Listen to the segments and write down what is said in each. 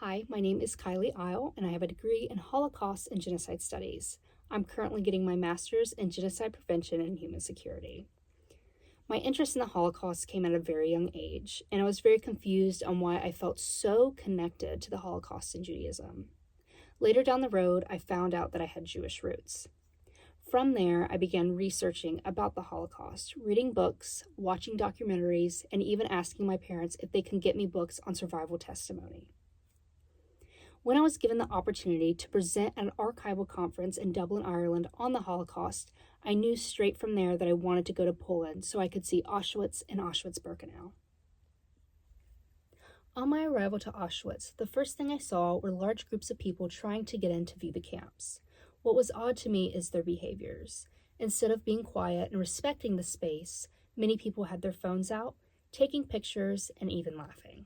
Hi, my name is Kyleigh Eyl, and I have a degree in Holocaust and Genocide Studies. I'm currently getting my master's in Genocide Prevention and Human Security. My interest in the Holocaust came at a very young age, and I was very confused on why I felt so connected to the Holocaust and Judaism. Later down the road, I found out that I had Jewish roots. From there, I began researching about the Holocaust, reading books, watching documentaries, and even asking my parents if they can get me books on survival testimony. When I was given the opportunity to present at an archival conference in Dublin, Ireland on the Holocaust, I knew straight from there that I wanted to go to Poland so I could see Auschwitz and Auschwitz-Birkenau. On my arrival to Auschwitz, the first thing I saw were large groups of people trying to get in to view the camps. What was odd to me is their behaviors. Instead of being quiet and respecting the space, many people had their phones out, taking pictures, and even laughing.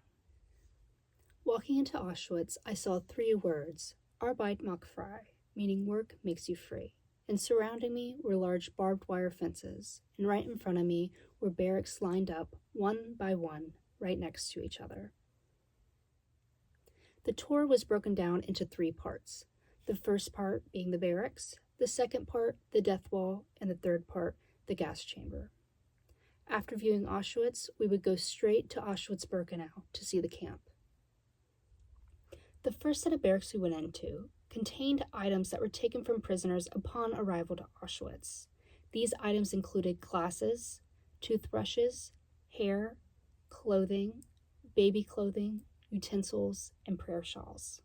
Walking into Auschwitz, I saw 3 words, Arbeit macht frei, meaning work makes you free. And surrounding me were large barbed wire fences, and right in front of me were barracks lined up, one by one, right next to each other. The tour was broken down into 3 parts, the first part being the barracks, the second part, the death wall, and the third part, the gas chamber. After viewing Auschwitz, we would go straight to Auschwitz-Birkenau to see the camp. The first set of barracks we went into contained items that were taken from prisoners upon arrival to Auschwitz. These items included glasses, toothbrushes, hair, clothing, baby clothing, utensils, and prayer shawls.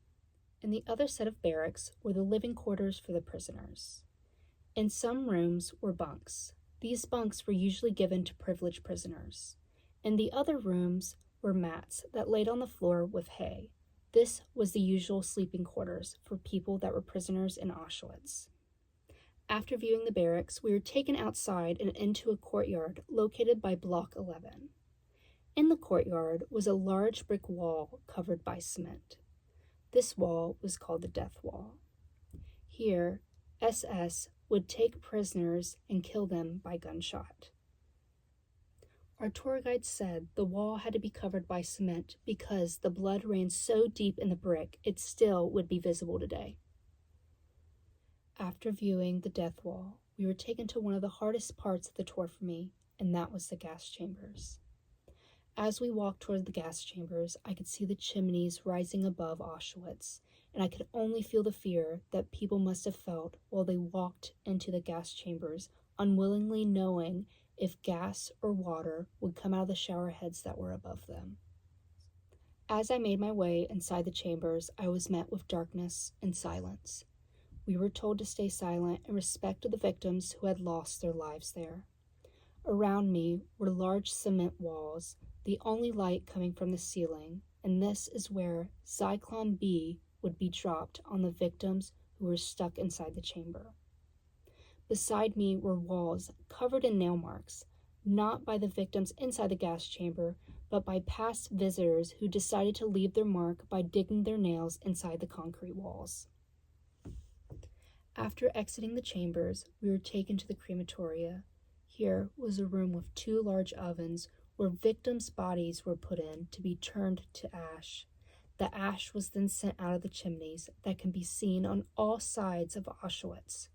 In the other set of barracks were the living quarters for the prisoners. In some rooms were bunks. These bunks were usually given to privileged prisoners. In the other rooms were mats that laid on the floor with hay. This was the usual sleeping quarters for people that were prisoners in Auschwitz. After viewing the barracks, we were taken outside and into a courtyard located by Block 11. In the courtyard was a large brick wall covered by cement. This wall was called the death wall. Here, SS would take prisoners and kill them by gunshot. Our tour guide said the wall had to be covered by cement because the blood ran so deep in the brick it still would be visible today. After viewing the death wall, we were taken to one of the hardest parts of the tour for me, and that was the gas chambers. As we walked toward the gas chambers, I could see the chimneys rising above Auschwitz, and I could only feel the fear that people must have felt while they walked into the gas chambers, unwillingly knowing if gas or water would come out of the shower heads that were above them. As I made my way inside the chambers, I was met with darkness and silence. We were told to stay silent and respect the victims who had lost their lives there. Around me were large cement walls, the only light coming from the ceiling, and this is where Zyklon B would be dropped on the victims who were stuck inside the chamber. Beside me were walls covered in nail marks, not by the victims inside the gas chamber, but by past visitors who decided to leave their mark by digging their nails inside the concrete walls. After exiting the chambers, we were taken to the crematoria. Here was a room with 2 large ovens where victims' bodies were put in to be turned to ash. The ash was then sent out of the chimneys that can be seen on all sides of Auschwitz.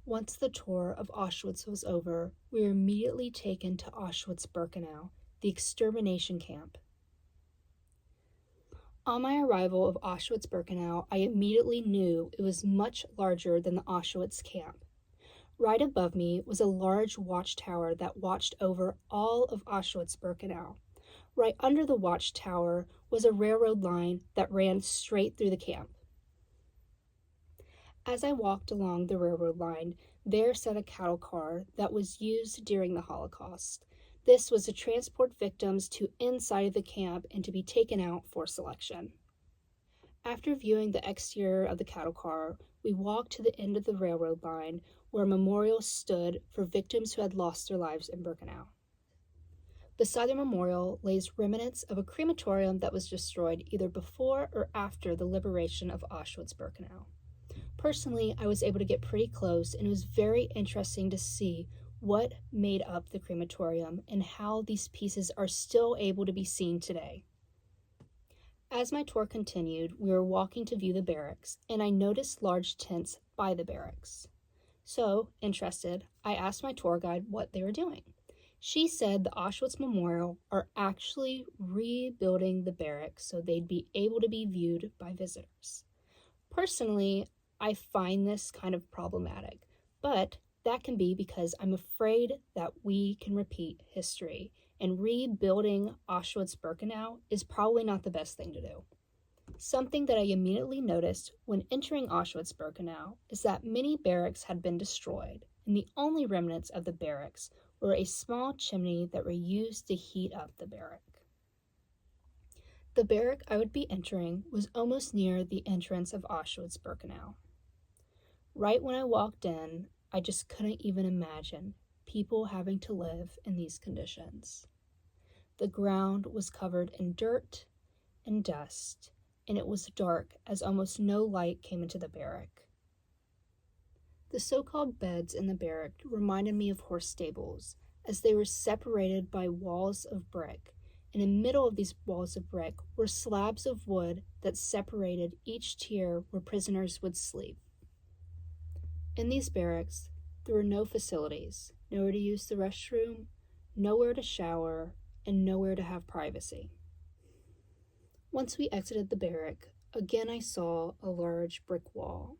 Once the tour of Auschwitz was over, we were immediately taken to Auschwitz-Birkenau, the extermination camp. On my arrival of Auschwitz-Birkenau, I immediately knew it was much larger than the Auschwitz camp. Right above me was a large watchtower that watched over all of Auschwitz-Birkenau. Right under the watchtower was a railroad line that ran straight through the camp. As I walked along the railroad line, there sat a cattle car that was used during the Holocaust. This was to transport victims to inside of the camp and to be taken out for selection. After viewing the exterior of the cattle car, we walked to the end of the railroad line where a memorial stood for victims who had lost their lives in Birkenau. Beside the memorial lays remnants of a crematorium that was destroyed either before or after the liberation of Auschwitz-Birkenau. Personally, I was able to get pretty close, and it was very interesting to see what made up the crematorium and how these pieces are still able to be seen today. As my tour continued, we were walking to view the barracks, and I noticed large tents by the barracks. So, interested, I asked my tour guide what they were doing. She said the Auschwitz Memorial are actually rebuilding the barracks so they'd be able to be viewed by visitors. Personally, I find this kind of problematic, but that can be because I'm afraid that we can repeat history, and rebuilding Auschwitz-Birkenau is probably not the best thing to do. Something that I immediately noticed when entering Auschwitz-Birkenau is that many barracks had been destroyed, and the only remnants of the barracks were a small chimney that were used to heat up the barrack. The barrack I would be entering was almost near the entrance of Auschwitz-Birkenau. Right when I walked in, I just couldn't even imagine people having to live in these conditions. The ground was covered in dirt and dust, and it was dark as almost no light came into the barrack. The so-called beds in the barrack reminded me of horse stables, as they were separated by walls of brick, and in the middle of these walls of brick were slabs of wood that separated each tier where prisoners would sleep. In these barracks, there were no facilities, nowhere to use the restroom, nowhere to shower, and nowhere to have privacy. Once we exited the barrack, again I saw a large brick wall.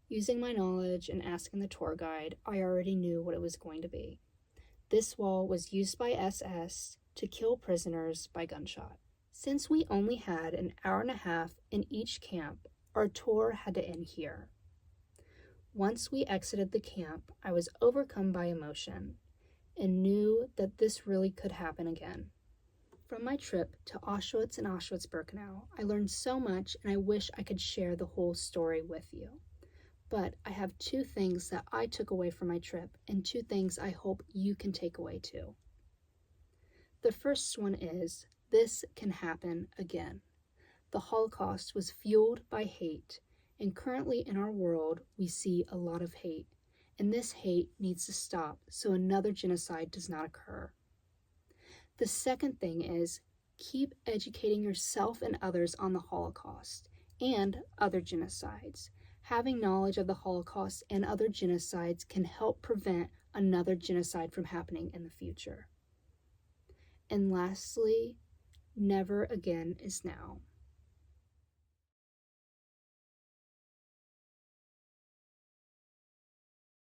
Using my knowledge and asking the tour guide, I already knew what it was going to be. This wall was used by SS to kill prisoners by gunshot. Since we only had an hour and a half in each camp, our tour had to end here. Once we exited the camp, I was overcome by emotion and knew that this really could happen again. From my trip to Auschwitz and Auschwitz-Birkenau, I learned so much, and I wish I could share the whole story with you. But I have 2 things that I took away from my trip, and 2 things I hope you can take away too. The first one is, this can happen again. The Holocaust was fueled by hate, and currently in our world, we see a lot of hate, and this hate needs to stop so another genocide does not occur. The second thing is, keep educating yourself and others on the Holocaust and other genocides. Having knowledge of the Holocaust and other genocides can help prevent another genocide from happening in the future. And lastly, never again is now.